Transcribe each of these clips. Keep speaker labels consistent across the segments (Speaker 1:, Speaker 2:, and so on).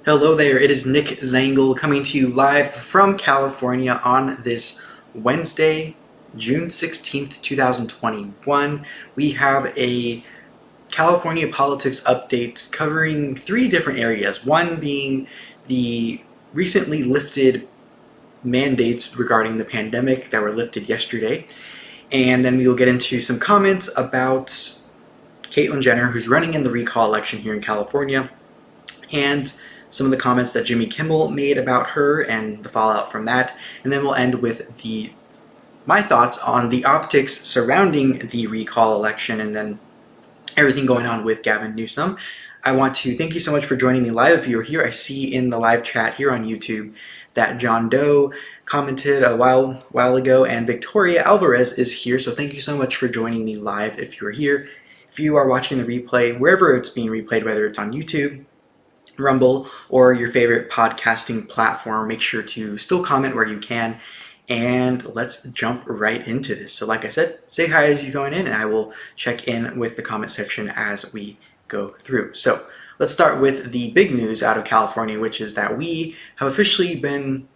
Speaker 1: Hello there, it is Nick Zangl coming to you live from California on this Wednesday, June 16th, 2021. We have a California politics update covering three different areas. One being the recently lifted mandates regarding the pandemic that were lifted yesterday. And then we will get into some comments about Caitlyn Jenner, who's running in the recall election here in California, and some of the comments that Jimmy Kimmel made about her and the fallout from that. And then we'll end with my thoughts on the optics surrounding the recall election and then everything going on with Gavin Newsom. I want to thank you so much for joining me live. If you're here, I see in the live chat here on YouTube that John Doe commented a while ago, and Victoria Alvarez is here. So thank you so much for joining me live if you're here. If you are watching the replay, wherever it's being replayed, whether it's on YouTube, Rumble, or your favorite podcasting platform, make sure to still comment where you can, and let's jump right into this. So like I said, say hi as you're going in, and I will check in with the comment section as we go through. So let's start with the big news out of California, which is that we have officially been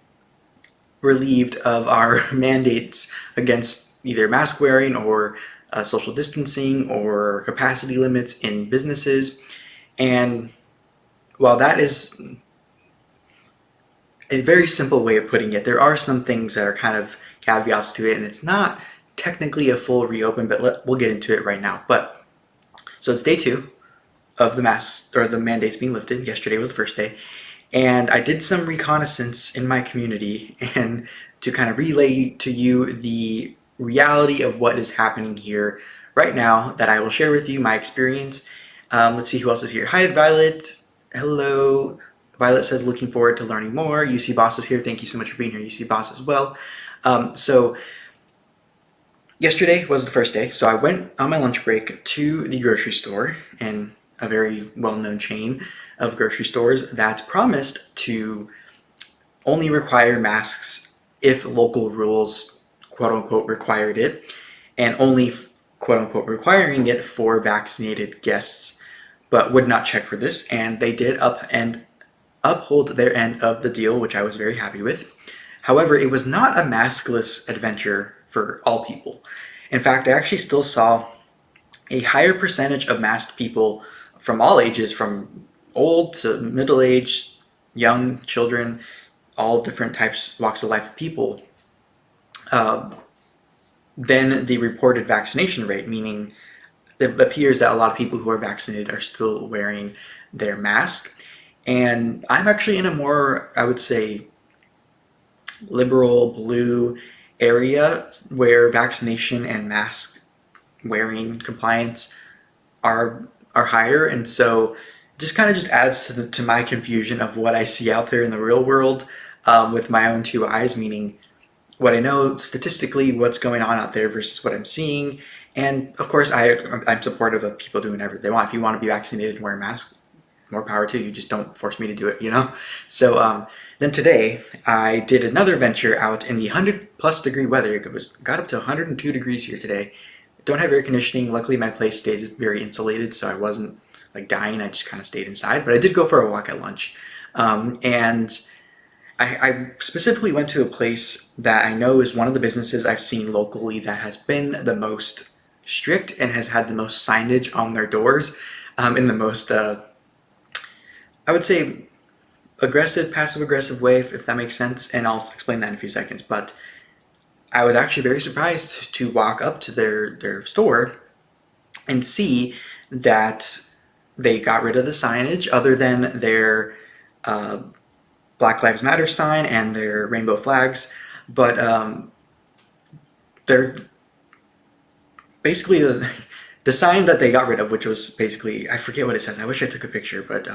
Speaker 1: relieved of our mandates against either mask wearing or social distancing or capacity limits in businesses. And while that is a very simple way of putting it, there are some things that are kind of caveats to it, and it's not technically a full reopen, but we'll get into it right now. But so it's day 2 of the masks or the mandates being lifted. Yesterday was the first day, and I did some reconnaissance in my community and to kind of relay to you the reality of what is happening here right now that I will share with you my experience. Let's see who else is here. Hi, Violet. Hello. Violet says, looking forward to learning more. UC Boss is here. Thank you so much for being here, UC Boss, as well. So yesterday was the first day. So I went on my lunch break to the grocery store, and a very well-known chain of grocery stores that's promised to only require masks if local rules, quote-unquote, required it, and only, quote-unquote, requiring it for vaccinated guests, but would not check for this, and they did uphold their end of the deal, which I was very happy with. However, it was not a maskless adventure for all people. In fact, I actually still saw a higher percentage of masked people from all ages, from old to middle-aged, young, children, all different types, walks of life of people, than the reported vaccination rate, meaning it appears that a lot of people who are vaccinated are still wearing their mask. And I'm actually in a more, I would say, liberal blue area where vaccination and mask wearing compliance are higher, and so just kind of just adds to my confusion of what I see out there in the real world with my own two eyes, meaning what I know statistically, what's going on out there versus what I'm seeing. And of course, I'm supportive of people doing whatever they want. If you want to be vaccinated and wear a mask, more power to you. You just don't force me to do it, you know? So then today, I did another venture out in the 100+ degree weather. It got up to 102 degrees here today. Don't have air conditioning. Luckily, my place stays very insulated, so I wasn't like dying. I just kind of stayed inside. But I did go for a walk at lunch. And I specifically went to a place that I know is one of the businesses I've seen locally that has been the most strict and has had the most signage on their doors in the most, I would say, aggressive, passive-aggressive way, if that makes sense, and I'll explain that in a few seconds. But I was actually very surprised to walk up to their store and see that they got rid of the signage other than their Black Lives Matter sign and their rainbow flags, but they're basically the sign that they got rid of, which was basically, I forget what it says. I wish I took a picture, but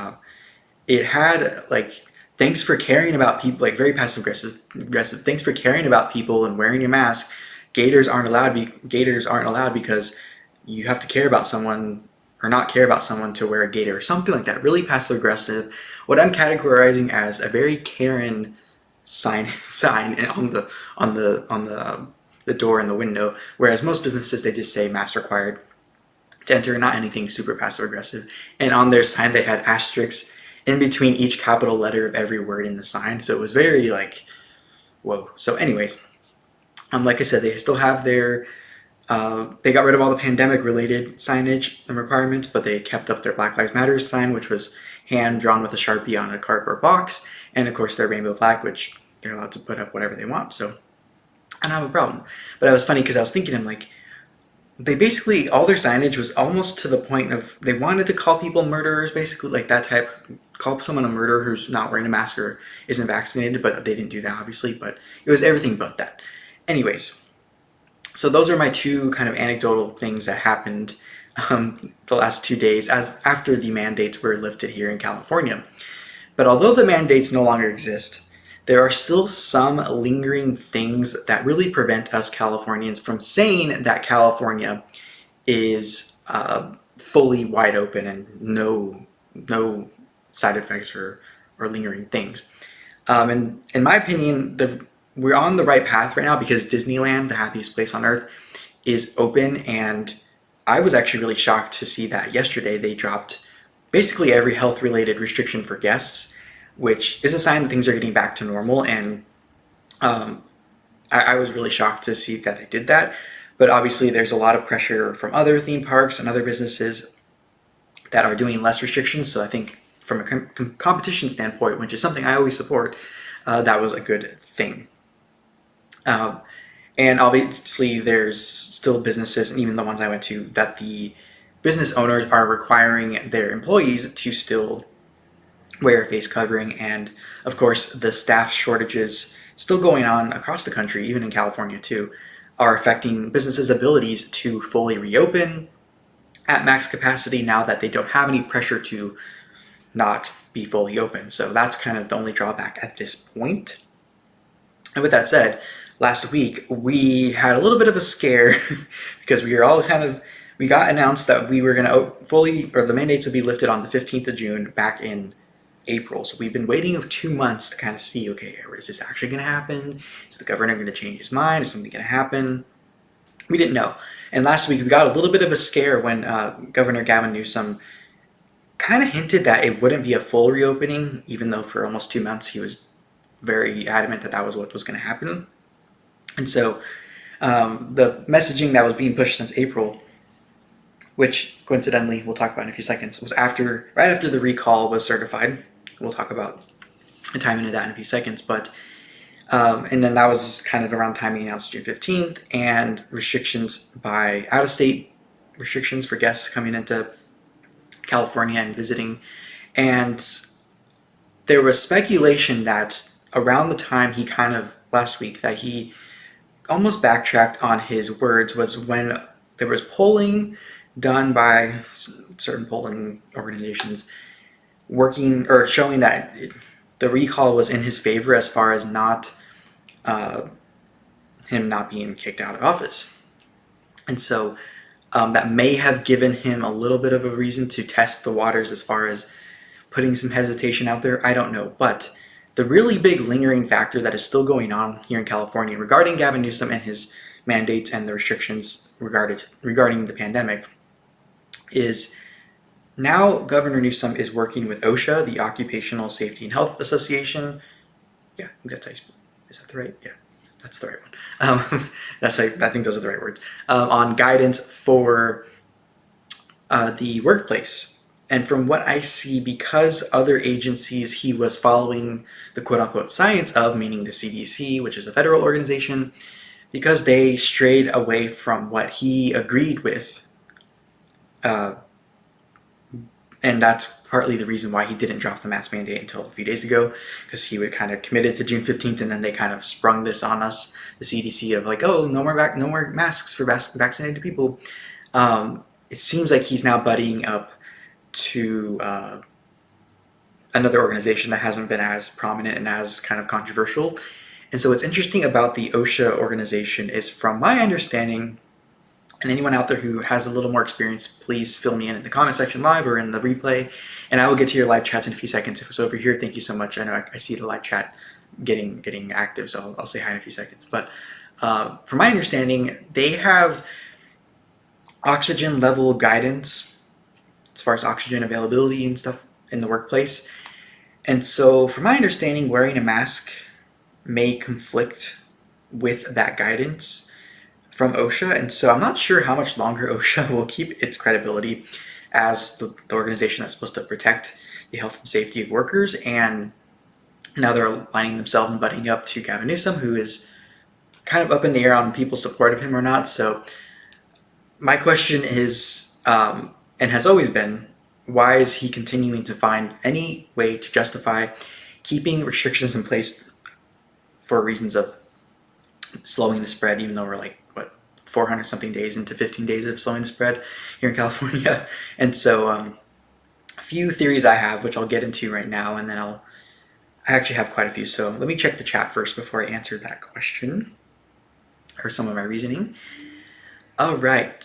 Speaker 1: it had like, thanks for caring about people, like very passive aggressive. Thanks for caring about people and wearing your mask. Gators aren't allowed because you have to care about someone or not care about someone to wear a gator or something like that. Really passive aggressive. What I'm categorizing as a very Karen sign on the door and the window, whereas most businesses, they just say mask required to enter, not anything super passive aggressive. And on their sign they had asterisks in between each capital letter of every word in the sign. So it was very like, whoa. So anyways, like I said, they still have their, they got rid of all the pandemic related signage and requirements, but they kept up their Black Lives Matter sign, which was hand drawn with a Sharpie on a cardboard box. And of course their rainbow flag, which they're allowed to put up whatever they want. So I don't have a problem. But it was funny because I was thinking, I'm like, they basically, all their signage was almost to the point of, they wanted to call people murderers, basically, like that type, call someone a murderer who's not wearing a mask or isn't vaccinated, but they didn't do that, obviously, but it was everything but that. Anyways, so those are my two kind of anecdotal things that happened the last 2 days as after the mandates were lifted here in California. But although the mandates no longer exist, there are still some lingering things that really prevent us Californians from saying that California is fully wide open and no side effects or lingering things. And in my opinion, we're on the right path right now because Disneyland, the happiest place on earth, is open. And I was actually really shocked to see that yesterday they dropped basically every health-related restriction for guests, which is a sign that things are getting back to normal. And I was really shocked to see that they did that. But obviously there's a lot of pressure from other theme parks and other businesses that are doing less restrictions. So I think from a competition standpoint, which is something I always support, that was a good thing. And obviously there's still businesses, and even the ones I went to, that the business owners are requiring their employees to still wear a face covering. And of course the staff shortages still going on across the country, even in California too, are affecting businesses' abilities to fully reopen at max capacity now that they don't have any pressure to not be fully open. So that's kind of the only drawback at this point. And with that said, last week we had a little bit of a scare because we were all we got announced that we were going to the mandates would be lifted on the 15th of June back in April. So we've been waiting of 2 months to kind of see, okay, is this actually going to happen? Is the governor going to change his mind? Is something going to happen? We didn't know. And last week we got a little bit of a scare when Governor Gavin Newsom kind of hinted that it wouldn't be a full reopening, even though for almost 2 months he was very adamant that that was what was going to happen. And so the messaging that was being pushed since April, which coincidentally we'll talk about in a few seconds, was right after the recall was certified. We'll talk about the timing of that in a few seconds. But and then that was kind of around the time he announced June 15th, and restrictions by out-of-state restrictions for guests coming into California and visiting. And there was speculation that around the time last week, that he almost backtracked on his words was when there was polling done by certain polling organizations working or showing that the recall was in his favor as far as him not being kicked out of office. And so that may have given him a little bit of a reason to test the waters as far as putting some hesitation out there. I don't know. But the really big lingering factor that is still going on here in California regarding Gavin Newsom and his mandates and the restrictions regarding the pandemic is now Governor Newsom is working with OSHA, the Occupational Safety and Health Association. Yeah, that's how is that the right? Yeah, that's the right one. I think those are the right words. On guidance for the workplace. And from what I see, because other agencies he was following the quote-unquote science of, meaning the CDC, which is a federal organization, because they strayed away from what he agreed with, and that's partly the reason why he didn't drop the mask mandate until a few days ago, because he would kind of committed to June 15th, and then they kind of sprung this on us, the CDC, of like, oh, no more masks for vaccinated people. It seems like he's now buddying up to another organization that hasn't been as prominent and as kind of controversial. And so what's interesting about the OSHA organization is, from my understanding, and anyone out there who has a little more experience, please fill me in the comment section live or in the replay, and I will get to your live chats in a few seconds. If it's over here, thank you so much. I know I see the live chat getting active, so I'll say hi in a few seconds. But from my understanding, they have oxygen level guidance as far as oxygen availability and stuff in the workplace. And so, from my understanding, wearing a mask may conflict with that guidance from OSHA. And so I'm not sure how much longer OSHA will keep its credibility as the organization that's supposed to protect the health and safety of workers. And now they're lining themselves and butting up to Gavin Newsom, who is kind of up in the air on people's support of him or not. So my question is, and has always been, why is he continuing to find any way to justify keeping restrictions in place for reasons of slowing the spread, even though we're like, 400 something days into 15 days of slowing the spread here in California? And so a few theories I have, which I'll get into right now, and then I actually have quite a few. So let me check the chat first before I answer that question, or some of my reasoning. All right.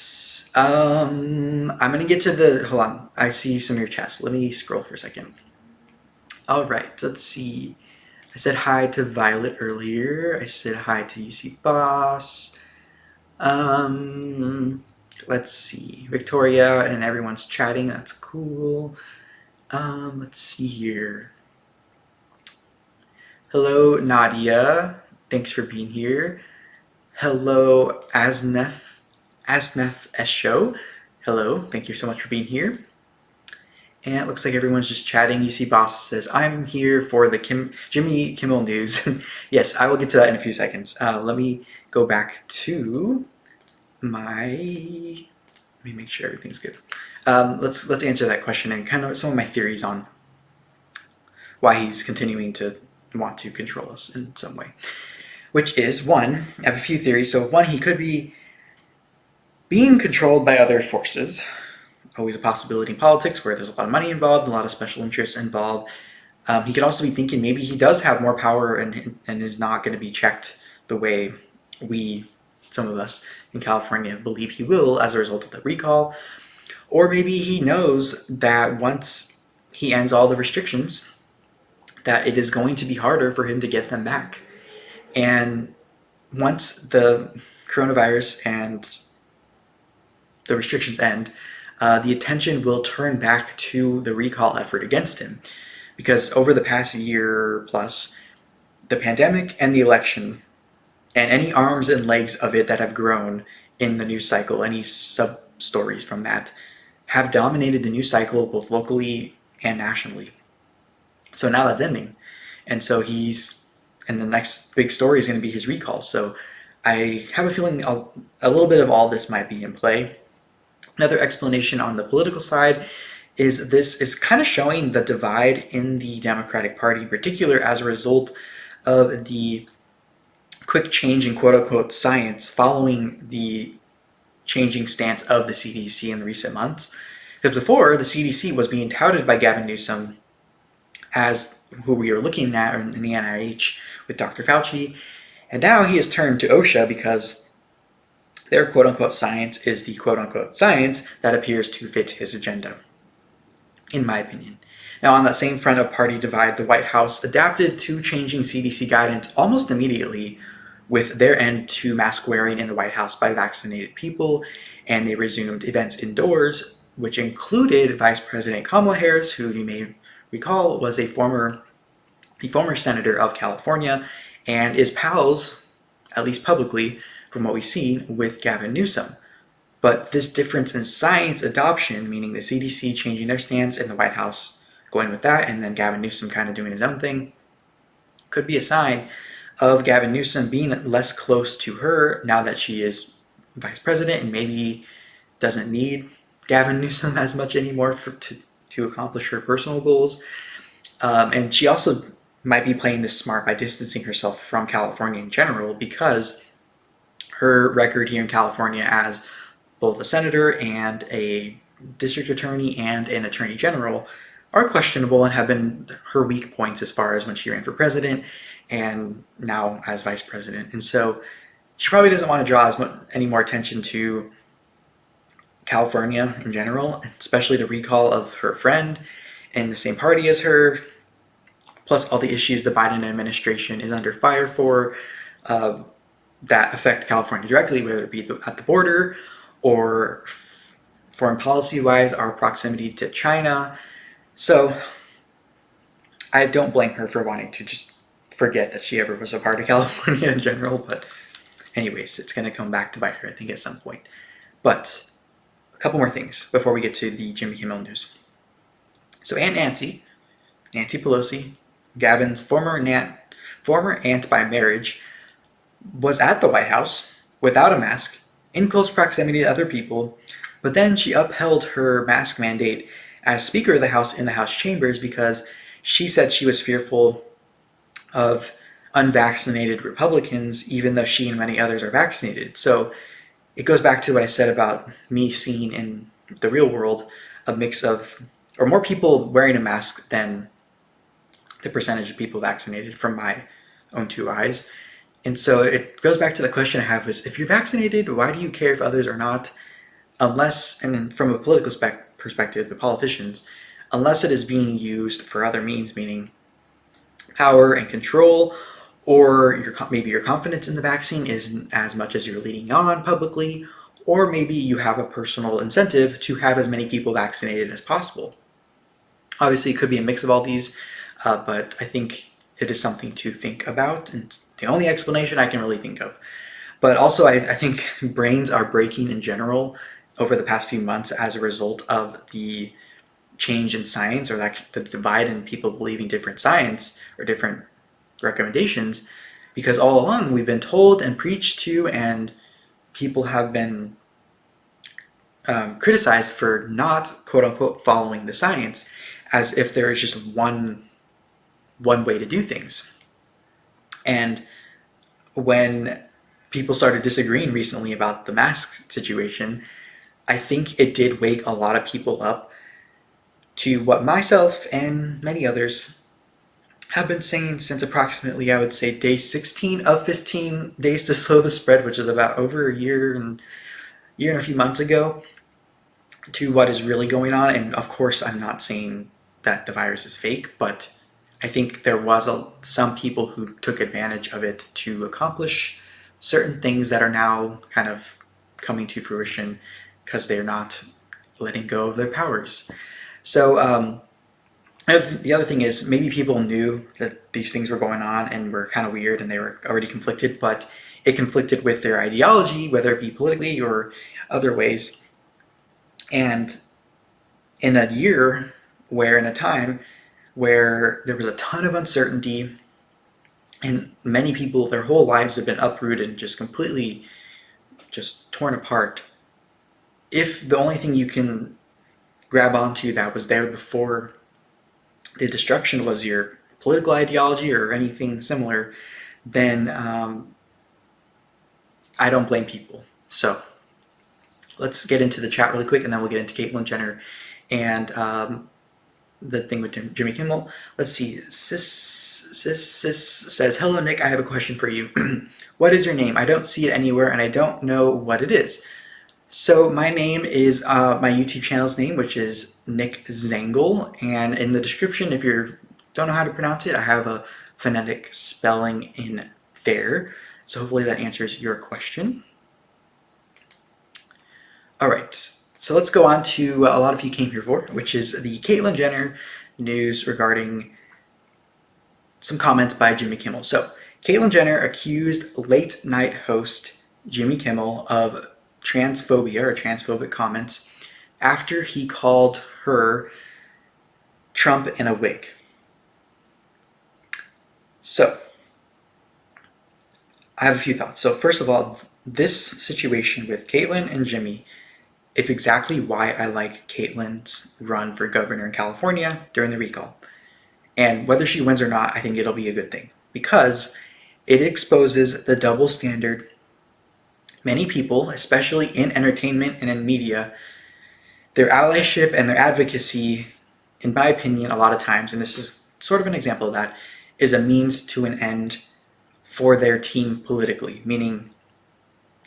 Speaker 1: I'm going to get to the, hold on. I see some of your chats. Let me scroll for a second. All right. Let's see. I said hi to Violet earlier. I said hi to UC Boss. Let's see. Victoria and everyone's chatting. That's cool. Let's see here. Hello, Nadia. Thanks for being here. Hello, Asnef Esho. Hello, thank you so much for being here. And it looks like everyone's just chatting. UC Boss says, I'm here for the Jimmy Kimmel news. Yes, I will get to that in a few seconds. Let me go back to my, let me make sure everything's good. Let's answer that question and kind of some of my theories on why he's continuing to want to control us in some way. Which is, one, I have a few theories. So one, he could be being controlled by other forces. Always a possibility in politics where there's a lot of money involved, a lot of special interests involved. He could also be thinking maybe he does have more power and is not going to be checked the way some of us in California believe he will as a result of the recall. Or maybe he knows that once he ends all the restrictions, that it is going to be harder for him to get them back. And once the coronavirus and the restrictions end, the attention will turn back to the recall effort against him. Because over the past year plus, the pandemic and the election, and any arms and legs of it that have grown in the news cycle, any sub-stories from that, have dominated the news cycle both locally and nationally. So now that's ending. And so and the next big story is going to be his recall. So I have a feeling a little bit of all this might be in play. Another explanation on the political side is this is kind of showing the divide in the Democratic Party, in particular as a result of the quick change in quote-unquote science following the changing stance of the CDC in the recent months. Because before, the CDC was being touted by Gavin Newsom as who we are looking at in the NIH with Dr. Fauci, and now he has turned to OSHA because their quote-unquote science is the quote-unquote science that appears to fit his agenda, in my opinion. Now, on that same front of party divide, the White House adapted to changing CDC guidance almost immediately with their end to mask wearing in the White House by vaccinated people, and they resumed events indoors, which included Vice President Kamala Harris, who you may recall was the former senator of California and is pals, at least publicly, from what we've seen, with Gavin Newsom. But this difference in science adoption, meaning the CDC changing their stance and the White House going with that, and then Gavin Newsom kind of doing his own thing, could be a sign of Gavin Newsom being less close to her now that she is vice president and maybe doesn't need Gavin Newsom as much anymore to accomplish her personal goals. And she also might be playing this smart by distancing herself from California in general, because her record here in California as both a senator and a district attorney and an attorney general are questionable and have been her weak points as far as when she ran for president and now as vice president. And so she probably doesn't want to draw any more attention to California in general, especially the recall of her friend in the same party as her, plus all the issues the Biden administration is under fire for that affect California directly, whether it be at the border or foreign policy-wise, our proximity to China. So I don't blame her for wanting to just forget that she ever was a part of California in general, but anyways, it's going to come back to bite her, I think, at some point. But a couple more things before we get to the Jimmy Kimmel news. So Aunt Nancy Pelosi, Gavin's former aunt by marriage, was at the White House without a mask, in close proximity to other people, but then she upheld her mask mandate as Speaker of the House in the House chambers because she said she was fearful of unvaccinated Republicans, even though she and many others are vaccinated. So it goes back to what I said about me seeing in the real world a mix of, or more people wearing a mask than the percentage of people vaccinated from my own two eyes. And so it goes back to the question I have is, if you're vaccinated, why do you care if others are not? Unless, and from a political perspective, the politicians, unless it is being used for other means, meaning power and control, or maybe your confidence in the vaccine isn't as much as you're leading on publicly, or maybe you have a personal incentive to have as many people vaccinated as possible. Obviously, it could be a mix of all these, but I think it is something to think about, and it's the only explanation I can really think of. But also, I think brains are breaking in general over the past few months as a result of the change in science, or the divide in people believing different science or different recommendations, because all along we've been told and preached to, and people have been criticized for not, quote unquote, following the science, as if there is just one way to do things. And when people started disagreeing recently about the mask situation, I think it did wake a lot of people up to what myself and many others have been saying since approximately, I would say, day 16 of 15 days to slow the spread, which is about over a year and a few months ago, to what is really going on. And of course, I'm not saying that the virus is fake, but I think there was some people who took advantage of it to accomplish certain things that are now kind of coming to fruition because they're not letting go of their powers. So the other thing is, maybe people knew that these things were going on and were kind of weird and they were already conflicted, but it conflicted with their ideology, whether it be politically or other ways. And in a time where there was a ton of uncertainty and many people, their whole lives have been uprooted and just completely just torn apart, if the only thing you can grab onto that was there before the destruction was your political ideology or anything similar, then I don't blame people. So let's get into the chat really quick, and then we'll get into Caitlyn Jenner and the thing with Jimmy Kimmel. Let's see. Sis says, "Hello, Nick. I have a question for you. What is your name? I don't see it anywhere, and I don't know what it is." So my name is my YouTube channel's name, which is Nick Zangl, and in the description, if you don't know how to pronounce it, I have a phonetic spelling in there. So hopefully that answers your question. All right, so let's go on to a lot of you came here for, which is the Caitlyn Jenner news regarding some comments by Jimmy Kimmel. So Caitlyn Jenner accused late night host Jimmy Kimmel of transphobia or transphobic comments after he called her Trump in a wig. So I have a few thoughts. So first of all, this situation with Caitlyn and Jimmy, it's exactly why I like Caitlyn's run for governor in California during the recall. And whether she wins or not, I think it'll be a good thing, because it exposes the double standard many people, especially in entertainment and in media, their allyship and their advocacy, in my opinion, a lot of times, and this is sort of an example of that, is a means to an end for their team politically. Meaning,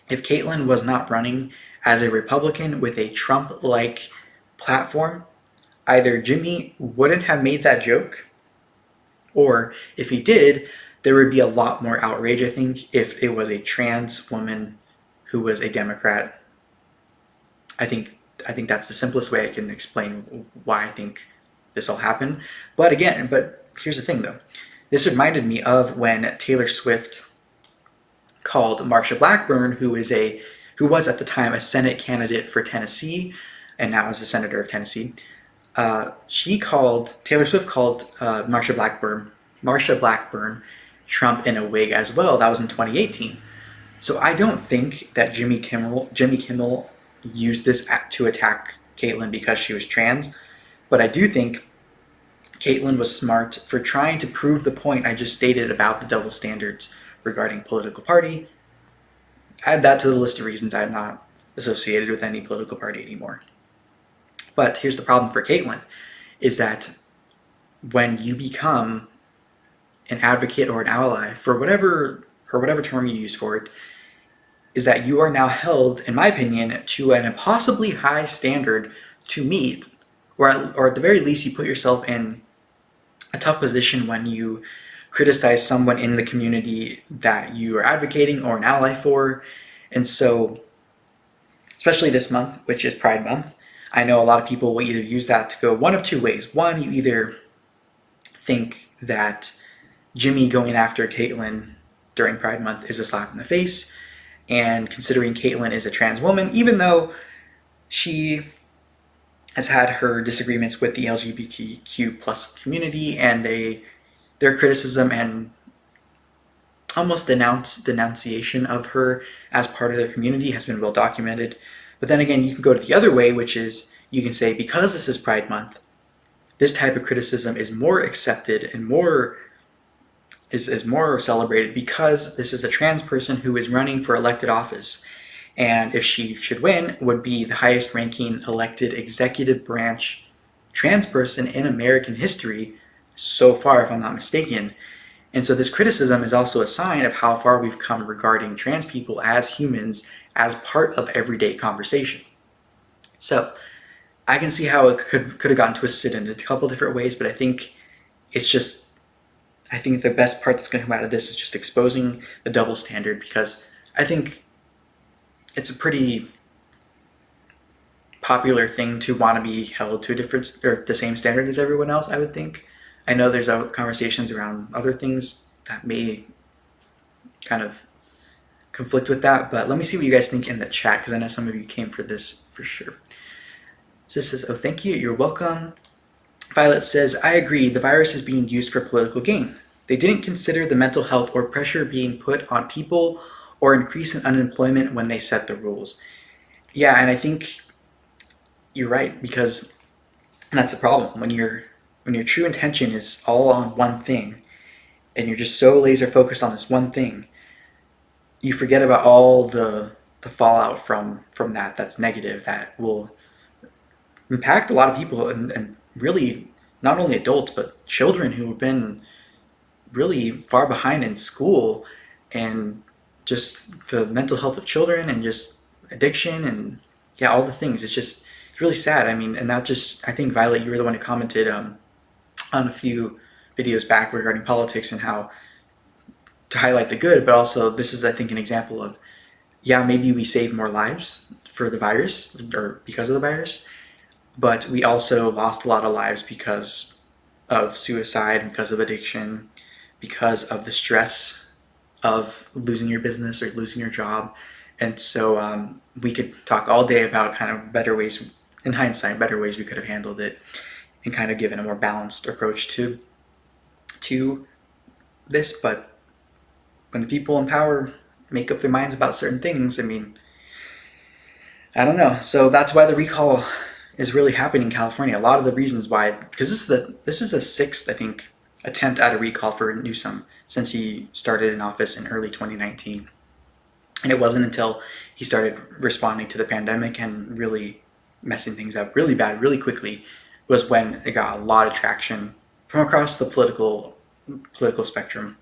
Speaker 1: if Caitlyn was not running as a Republican with a Trump-like platform, either Jimmy wouldn't have made that joke, or if he did, there would be a lot more outrage, I think, if it was a trans woman who was a Democrat. I think that's the simplest way I can explain why I think this all happened. But again, here's the thing though. This reminded me of when Taylor Swift called Marsha Blackburn, who was at the time a Senate candidate for Tennessee, and now is a senator of Tennessee. Taylor Swift called Marsha Blackburn Trump in a wig as well. That was in 2018. So I don't think that Jimmy Kimmel used this to attack Caitlyn because she was trans, but I do think Caitlyn was smart for trying to prove the point I just stated about the double standards regarding political party. Add that to the list of reasons I'm not associated with any political party anymore. But here's the problem for Caitlyn, is that when you become an advocate or an ally for whatever term you use for it, is that you are now held, in my opinion, to an impossibly high standard to meet, or at the very least you put yourself in a tough position when you criticize someone in the community that you are advocating or an ally for. And so, especially this month, which is Pride Month, I know a lot of people will either use that to go one of two ways. One, you either think that Jimmy going after Caitlyn during Pride Month is a slap in the face, and considering Caitlyn is a trans woman, even though she has had her disagreements with the LGBTQ plus community and their criticism and almost denunciation of her as part of their community has been well documented. But then again, you can go to the other way, which is you can say, because this is Pride Month, this type of criticism is more accepted and more celebrated because this is a trans person who is running for elected office. And if she should win, would be the highest ranking elected executive branch trans person in American history so far, if I'm not mistaken. And so this criticism is also a sign of how far we've come regarding trans people as humans, as part of everyday conversation. So I can see how it could have gotten twisted in a couple different ways, but I think the best part that's going to come out of this is just exposing the double standard, because I think it's a pretty popular thing to want to be held to the same standard as everyone else, I would think. I know there's conversations around other things that may kind of conflict with that, but let me see what you guys think in the chat, because I know some of you came for this for sure. So this says, oh, thank you, you're welcome. Violet says, I agree, the virus is being used for political gain. They didn't consider the mental health or pressure being put on people or increase in unemployment when they set the rules. Yeah, and I think you're right, because that's the problem. When your true intention is all on one thing, and you're just so laser focused on this one thing, you forget about all the fallout from that's negative, that will impact a lot of people, and really not only adults but children who have been really far behind in school, and just the mental health of children and just addiction and all the things. It's really sad. I mean, and I think Violet, you were the one who commented on a few videos back regarding politics and how to highlight the good, but also this is, I think, an example of, maybe we saved more lives for the virus or because of the virus, but we also lost a lot of lives because of suicide, because of addiction, because of the stress of losing your business or losing your job. And so we could talk all day about kind of better ways, in hindsight, better ways we could have handled it and kind of given a more balanced approach to this. But when the people in power make up their minds about certain things, I mean, I don't know. So that's why the recall is really happening in California. A lot of the reasons why, because this is the sixth, I think, attempt at a recall for Newsom since he started in office in early 2019. And it wasn't until he started responding to the pandemic and really messing things up really bad, really quickly, was when it got a lot of traction from across the political spectrum.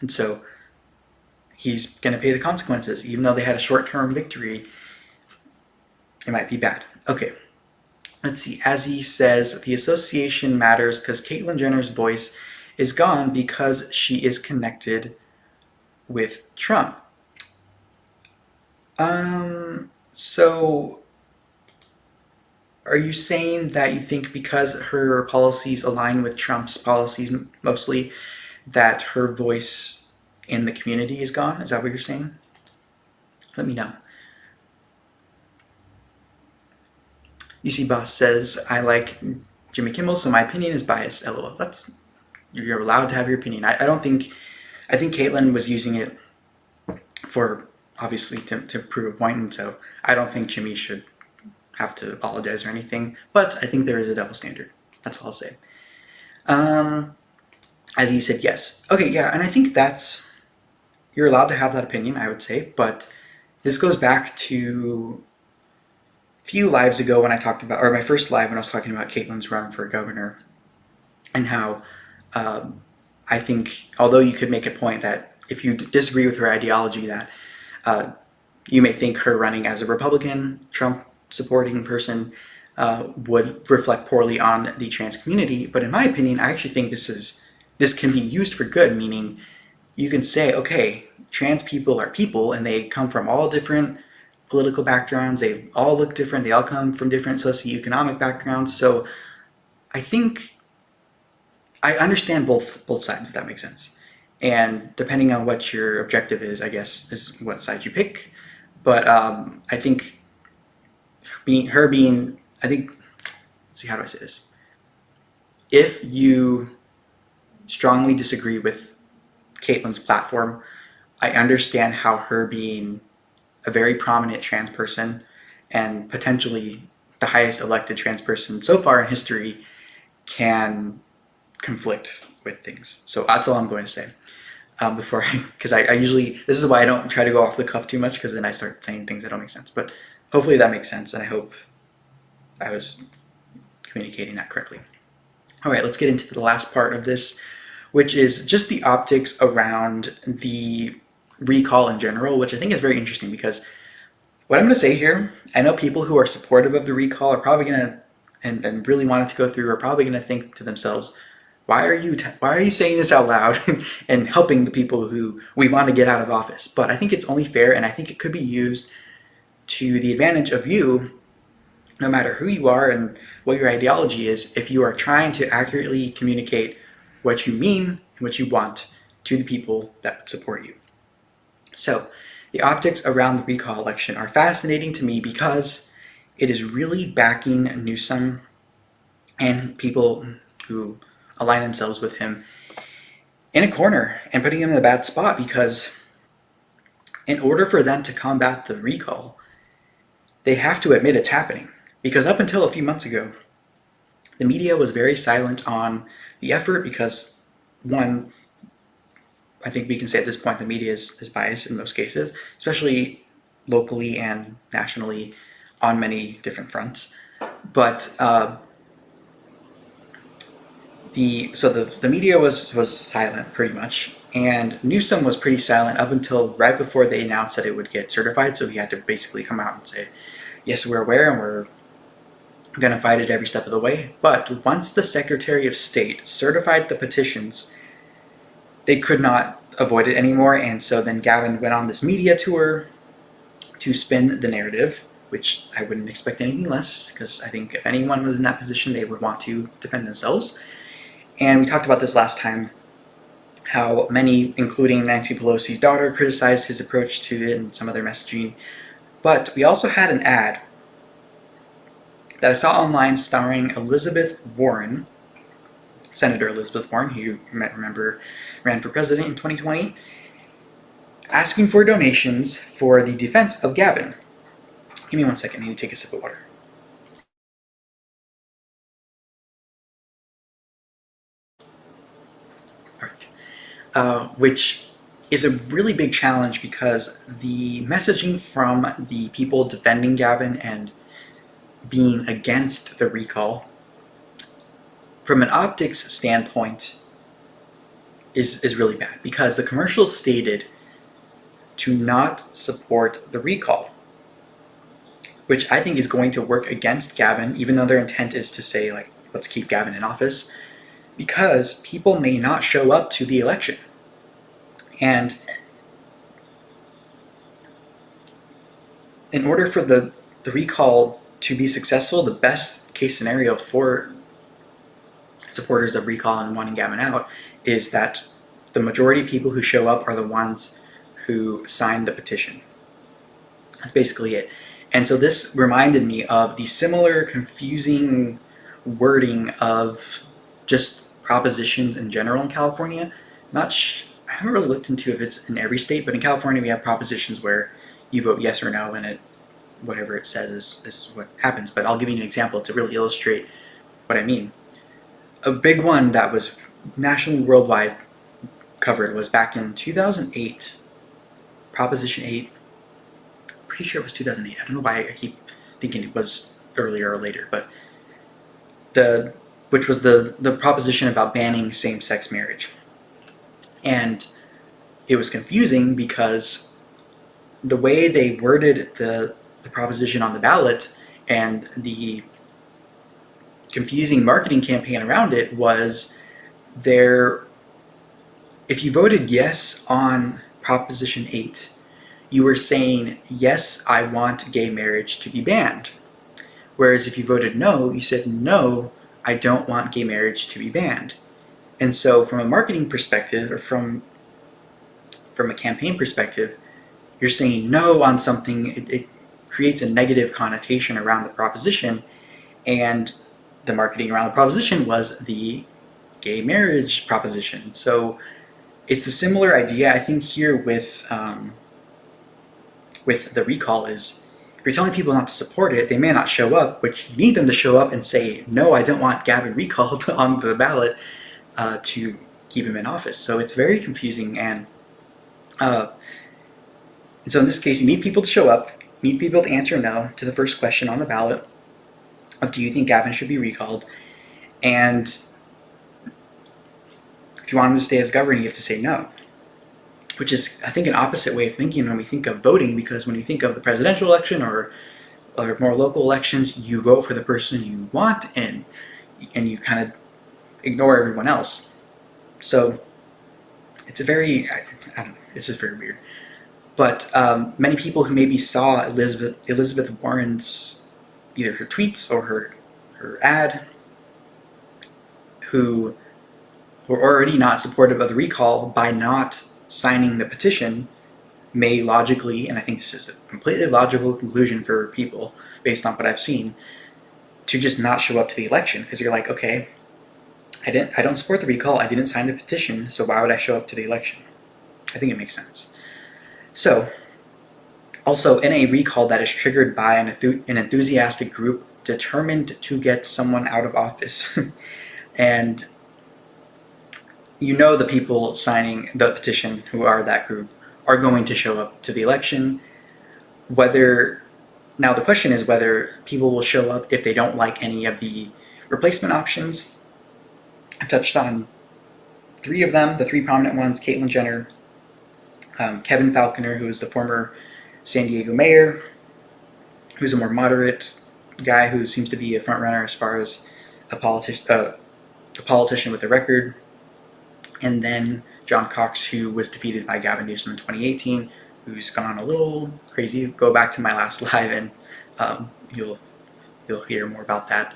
Speaker 1: And so he's going to pay the consequences. Even though they had a short-term victory, it might be bad. Okay, let's see. As he says, the association matters because Caitlyn Jenner's voice is gone because she is connected with Trump. So are you saying that you think because her policies align with Trump's policies mostly, that her voice in the community is gone? Is that what you're saying? Let me know. UC Boss says, I like Jimmy Kimmel, so my opinion is biased. LOL. You're allowed to have your opinion. I think Caitlyn was using it for, obviously, to prove a point, and so I don't think Jimmy should have to apologize or anything, but I think there is a double standard. That's all I'll say. As you said, yes. Okay, yeah, and I think you're allowed to have that opinion, I would say, but this goes back to a few lives ago when I talked about, or my first live when I was talking about Caitlyn's run for governor, and how I think, although you could make a point that if you disagree with her ideology, that you may think her running as a Republican, Trump-supporting person would reflect poorly on the trans community. But in my opinion, I actually think this can be used for good, meaning you can say, okay, trans people are people, and they come from all different political backgrounds. They all look different. They all come from different socioeconomic backgrounds. So I think I understand both sides, if that makes sense. And depending on what your objective is, I guess, is what side you pick. But I think I think, let's see, how do I say this? If you strongly disagree with Caitlyn's platform, I understand how her being a very prominent trans person and potentially the highest elected trans person so far in history can conflict with things. So that's all I'm going to say because I usually, this is why I don't try to go off the cuff too much, because then I start saying things that don't make sense. But hopefully that makes sense, and I hope I was communicating that correctly. All right, let's get into the last part of this, which is just the optics around the recall in general, which I think is very interesting, because what I'm going to say here, I know people who are supportive of the recall are probably going to, and really want it to go through, are probably going to think to themselves, why are you saying this out loud and helping the people who we want to get out of office? But I think it's only fair, and I think it could be used to the advantage of you, no matter who you are and what your ideology is, if you are trying to accurately communicate what you mean and what you want to the people that support you. So the optics around the recall election are fascinating to me because it is really backing Newsom and people who align themselves with him in a corner and putting him in a bad spot, because in order for them to combat the recall, they have to admit it's happening. Because up until a few months ago, the media was very silent on the effort because, one, I think we can say at this point the media is biased in most cases, especially locally and nationally on many different fronts. But the media was silent pretty much, and Newsom was pretty silent up until right before they announced that it would get certified. So he had to basically come out and say, yes, we're aware and we're going to fight it every step of the way. But once the Secretary of State certified the petitions, they could not avoid it anymore. And so then Gavin went on this media tour to spin the narrative, which I wouldn't expect anything less, because I think if anyone was in that position, they would want to defend themselves. And we talked about this last time, how many, including Nancy Pelosi's daughter, criticized his approach to it and some other messaging. But we also had an ad that I saw online starring Elizabeth Warren, Senator Elizabeth Warren, who you might remember ran for president in 2020, asking for donations for the defense of Gavin. Give me 1 second, I need to take a sip of water. Which is a really big challenge, because the messaging from the people defending Gavin and being against the recall, from an optics standpoint, is really bad, because the commercial stated to not support the recall, which I think is going to work against Gavin, even though their intent is to say, like, let's keep Gavin in office, because people may not show up to the election. And in order for the recall to be successful, the best case scenario for supporters of recall and wanting Gavin out is that the majority of people who show up are the ones who signed the petition. That's basically it. And so this reminded me of the similar confusing wording of just propositions in general in California. I haven't really looked into if it's in every state, but in California we have propositions where you vote yes or no, and whatever it says is what happens. But I'll give you an example to really illustrate what I mean. A big one that was nationally, worldwide covered was back in 2008, Proposition 8. Pretty sure it was 2008. I don't know why I keep thinking it was earlier or later, but which was the proposition about banning same-sex marriage. And it was confusing because the way they worded the proposition on the ballot and the confusing marketing campaign around it was if you voted yes on Proposition 8, you were saying, yes, I want gay marriage to be banned. Whereas if you voted no, you said, no, I don't want gay marriage to be banned. And so from a marketing perspective, or from a campaign perspective, you're saying no on something, it creates a negative connotation around the proposition, and the marketing around the proposition was the gay marriage proposition. So it's a similar idea, I think, here with the recall is, if you're telling people not to support it, they may not show up, but you need them to show up and say, no, I don't want Gavin recalled on the ballot to keep him in office. So it's very confusing, and so in this case, you need people to show up, you need people to answer no to the first question on the ballot of, do you think Gavin should be recalled? And if you want him to stay as governor, you have to say no. Which is, I think, an opposite way of thinking when we think of voting, because when you think of the presidential election or more local elections, you vote for the person you want, and you kind of ignore everyone else. So it's I don't know, it's just very weird. But many people who maybe saw Elizabeth Warren's, either her tweets or her ad, who were already not supportive of the recall by not signing the petition, may logically, and I think this is a completely logical conclusion for people based on what I've seen, to just not show up to the election, because you're like, okay, I don't support the recall, I didn't sign the petition, so why would I show up to the election? I think it makes sense. So, also, in a recall that is triggered by an enthusiastic group determined to get someone out of office, and you know the people signing the petition, who are that group, are going to show up to the election. Now the question is whether people will show up if they don't like any of the replacement options. I've touched on 3 of them, the 3 prominent ones: Caitlyn Jenner, Kevin Falconer, who is the former San Diego mayor, who's a more moderate guy who seems to be a front runner as far as a politician with a record, and then John Cox, who was defeated by Gavin Newsom in 2018, who's gone a little crazy. Go back to my last live and you'll hear more about that.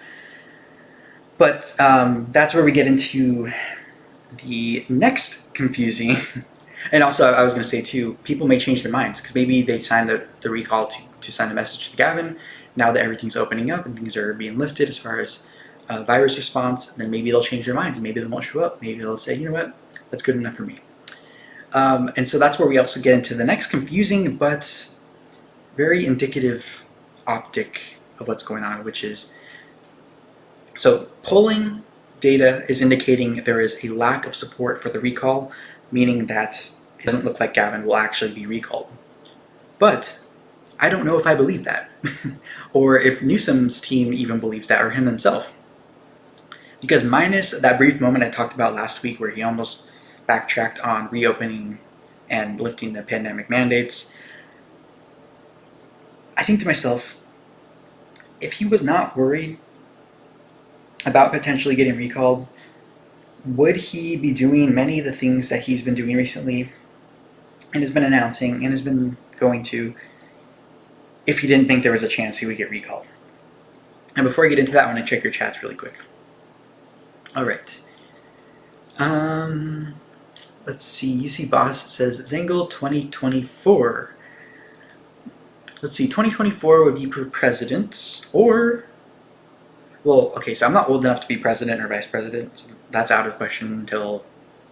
Speaker 1: But that's where we get into the next confusing, and also I was going to say too, people may change their minds, because maybe they signed the recall to send a message to Gavin. Now that everything's opening up and things are being lifted as far as virus response, then maybe they'll change their minds. Maybe they won't show up. Maybe they'll say, you know what, that's good enough for me. And so that's where we also get into the next confusing but very indicative optic of what's going on, which is, so polling data is indicating there is a lack of support for the recall, meaning that it doesn't look like Gavin will actually be recalled. But I don't know if I believe that, or if Newsom's team even believes that, or him himself. Because minus that brief moment I talked about last week where he almost backtracked on reopening and lifting the pandemic mandates, I think to myself, if he was not worried about potentially getting recalled, would he be doing many of the things that he's been doing recently and has been announcing and has been going to, if he didn't think there was a chance he would get recalled? And before I get into that, I want to check your chats really quick. All right. Let's see. UC Boss says Zangl 2024. Let's see. 2024 would be for presidents or. Well, okay, so I'm not old enough to be president or vice president, so that's out of the question until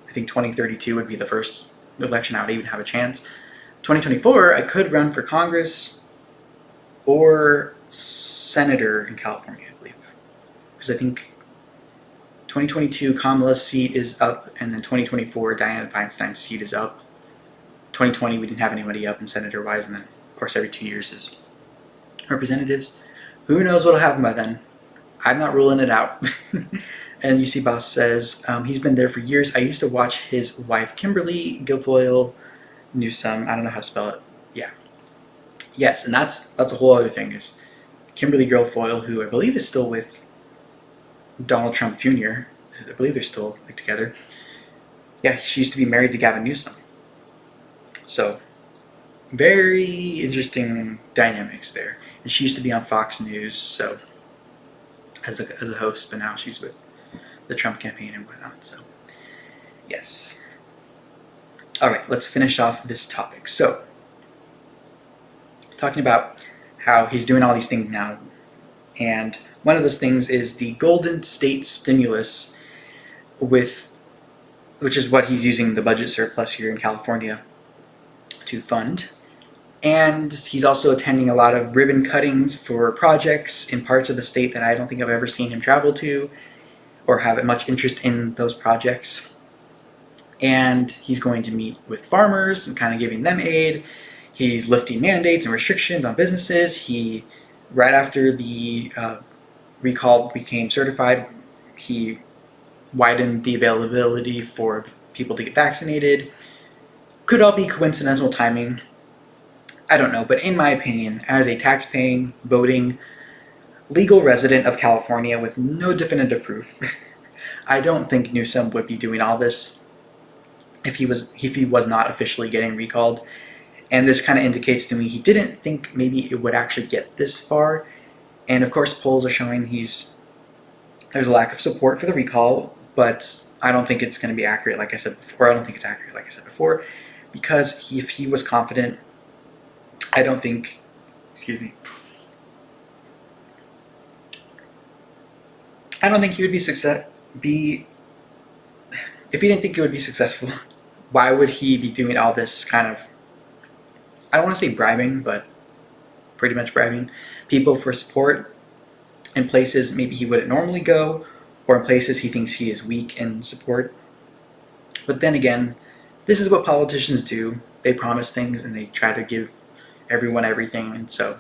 Speaker 1: I think 2032 would be the first election I would even have a chance. 2024, I could run for Congress or senator in California, I believe. Because I think 2022 Kamala's seat is up, and then 2024 Dianne Feinstein's seat is up. 2020 we didn't have anybody up in senator-wise, and then of course every 2 years is representatives. Who knows what'll happen by then? I'm not ruling it out. And UC Boss says he's been there for years. I used to watch his wife Kimberly Guilfoyle Newsome. I don't know how to spell it. Yeah. Yes, and that's a whole other thing. Is Kimberly Guilfoyle, who I believe is still with Donald Trump Jr. I believe they're still together. Yeah, she used to be married to Gavin Newsom. So very interesting dynamics there. And she used to be on Fox News, so as a host, but now she's with the Trump campaign and whatnot. So yes. All right, let's finish off this topic. So talking about how he's doing all these things now, and one of those things is the Golden State Stimulus, which is what he's using the budget surplus here in California to fund. And he's also attending a lot of ribbon cuttings for projects in parts of the state that I don't think I've ever seen him travel to or have much interest in those projects. And he's going to meet with farmers and kind of giving them aid. He's lifting mandates and restrictions on businesses. Right after the recall became certified, he widened the availability for people to get vaccinated. Could all be coincidental timing. I don't know, but in my opinion, as a tax-paying, voting, legal resident of California with no definitive proof, I don't think Newsom would be doing all this if he was not officially getting recalled. And this kind of indicates to me he didn't think maybe it would actually get this far. And of course, polls are showing there's a lack of support for the recall, but I don't think it's going to be accurate, like I said before. Because if he was confident, I don't think, I don't think he would if he didn't think it would be successful, why would he be doing all this kind of, I don't want to say bribing, but pretty much bribing people for support in places maybe he wouldn't normally go, or in places he thinks he is weak in support. But then again, this is what politicians do. They promise things and they try to give everyone everything, and so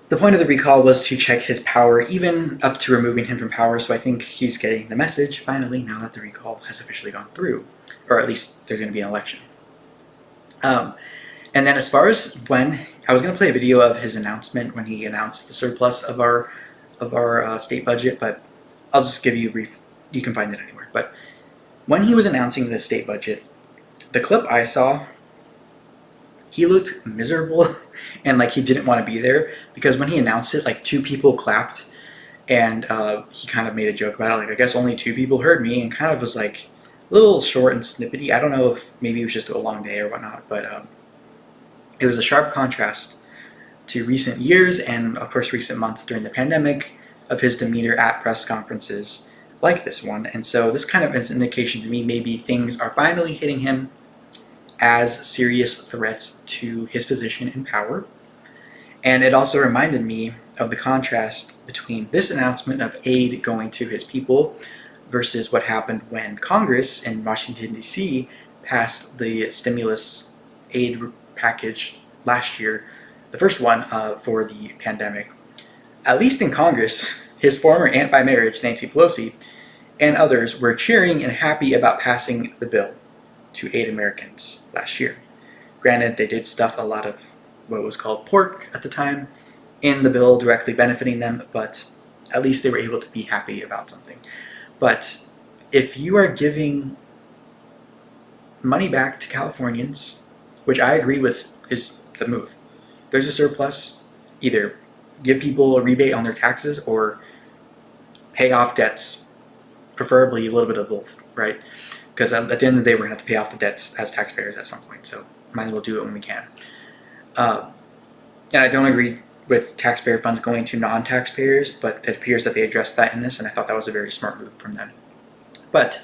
Speaker 1: the point of the recall was to check his power, even up to removing him from power. So I think he's getting the message finally now that the recall has officially gone through, or at least there's going to be an election. And then as far as when, I was going to play a video of his announcement when he announced the surplus of our state budget, but I'll just give you a brief. You can find it anywhere. But when he was announcing the state budget, the clip I saw, he looked miserable and like he didn't want to be there, because when he announced it, like 2 people clapped, and he kind of made a joke about it, like, I guess only 2 people heard me, and kind of was like a little short and snippety. I don't know if maybe it was just a long day or whatnot, but it was a sharp contrast to recent years and of course recent months during the pandemic of his demeanor at press conferences like this one. And so this kind of is an indication to me maybe things are finally hitting him as serious threats to his position in power. And it also reminded me of the contrast between this announcement of aid going to his people versus what happened when Congress in Washington, D.C. passed the stimulus aid package last year, the first one for the pandemic. At least in Congress, his former aunt by marriage, Nancy Pelosi, and others were cheering and happy about passing the bill to aid Americans last year. Granted, they did stuff a lot of what was called pork at the time in the bill directly benefiting them, but at least they were able to be happy about something. But if you are giving money back to Californians, which I agree with is the move, there's a surplus, either give people a rebate on their taxes or pay off debts, preferably a little bit of both, right? Because at the end of the day, we're going to have to pay off the debts as taxpayers at some point, so might as well do it when we can. And I don't agree with taxpayer funds going to non-taxpayers, but it appears that they addressed that in this, and I thought that was a very smart move from them. But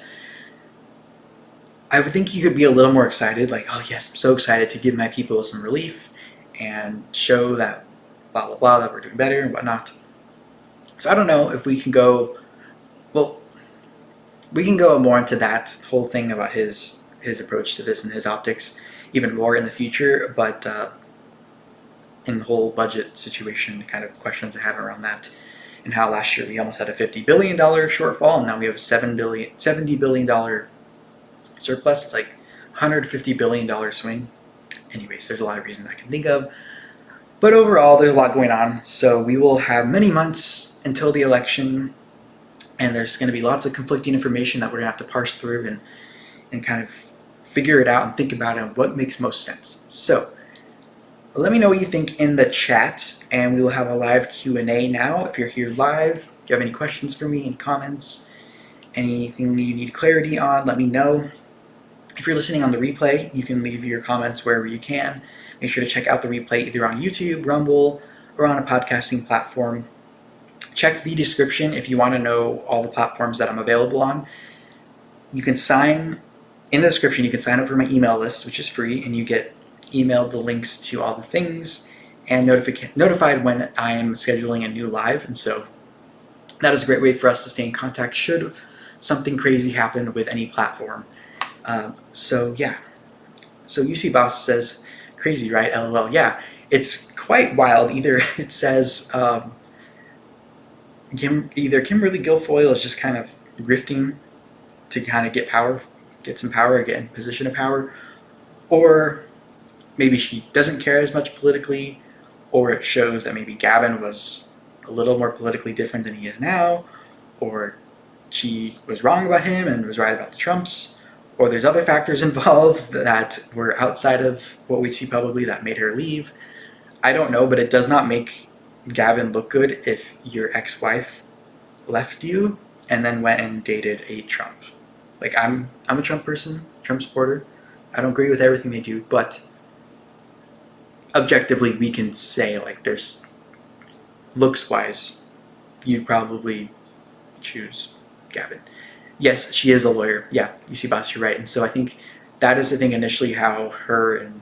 Speaker 1: I would think you could be a little more excited, like, oh yes, I'm so excited to give my people some relief and show that blah, blah, blah, that we're doing better and whatnot. So I don't know if we can go, well, we can go more into that whole thing about his approach to this and his optics even more in the future, but in the whole budget situation, kind of questions I have around that, and how last year we almost had a $50 billion shortfall, and now we have a $70 billion surplus. It's like $150 billion swing. Anyways, there's a lot of reasons I can think of. But overall, there's a lot going on. So we will have many months until the election, and there's going to be lots of conflicting information that we're going to have to parse through and kind of figure it out and think about it and what makes most sense. So let me know what you think in the chat, and we will have a live Q&A now. If you're here live, if you have any questions for me, any comments, anything you need clarity on, let me know. If you're listening on the replay, you can leave your comments wherever you can. Make sure to check out the replay either on YouTube, Rumble, or on a podcasting platform. Check the description if you want to know all the platforms that I'm available on. You can sign, in the description, you can sign up for my email list, which is free, and you get emailed the links to all the things and notified when I am scheduling a new live. And so that is a great way for us to stay in contact should something crazy happen with any platform. So yeah. So UC Boss says, crazy, right? LOL. Yeah, it's quite wild. Either it says either Kimberly Guilfoyle is just kind of grifting to kind of get some power, get in position of power, or maybe she doesn't care as much politically, or it shows that maybe Gavin was a little more politically different than he is now, or she was wrong about him and was right about the Trumps, or there's other factors involved that were outside of what we see publicly that made her leave. I don't know, but it does not make Gavin look good if your ex-wife left you and then went and dated a Trump. Like, I'm a Trump person, Trump supporter. I don't agree with everything they do, but objectively we can say, like, there's looks wise, you'd probably choose Gavin. Yes, she is a lawyer. Yeah, you see, Boss, you're right. And so I think that is, I think, initially how her and,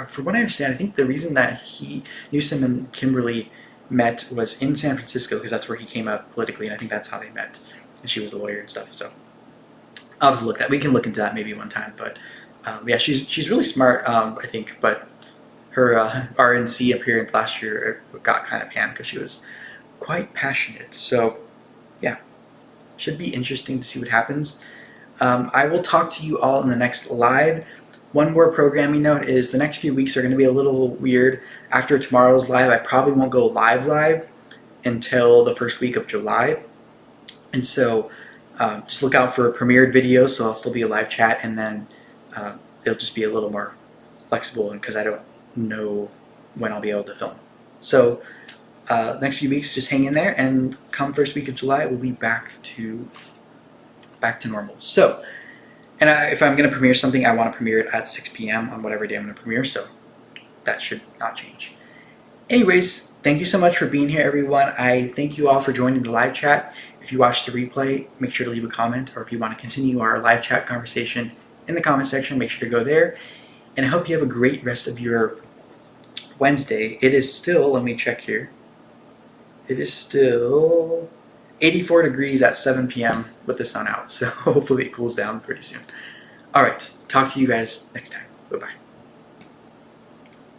Speaker 1: from what I understand, I think the reason that Newsom and Kimberly met was in San Francisco, because that's where he came up politically, and I think that's how they met. And she was a lawyer and stuff. So I'll have to look at that. We can look into that maybe one time. But yeah, she's really smart, I think. But her RNC appearance last year got kind of panned because she was quite passionate. So yeah, should be interesting to see what happens. I will talk to you all in the next live. One more programming note is the next few weeks are going to be a little weird. After tomorrow's live, I probably won't go live until the first week of July. And so just look out for premiered videos, so I'll still be a live chat, and then it'll just be a little more flexible because I don't know when I'll be able to film. So next few weeks, just hang in there, and come first week of July, we'll be back to normal. So, and if I'm going to premiere something, I want to premiere it at 6 p.m. on whatever day I'm going to premiere, so that should not change. Anyways, thank you so much for being here, everyone. I thank you all for joining the live chat. If you watch the replay, make sure to leave a comment, or if you want to continue our live chat conversation in the comment section, make sure to go there. And I hope you have a great rest of your Wednesday. It is still, let me check here, it is still 84 degrees at 7 p.m. with the sun out, so hopefully it cools down pretty soon. All right, talk to you guys next time. Bye-bye.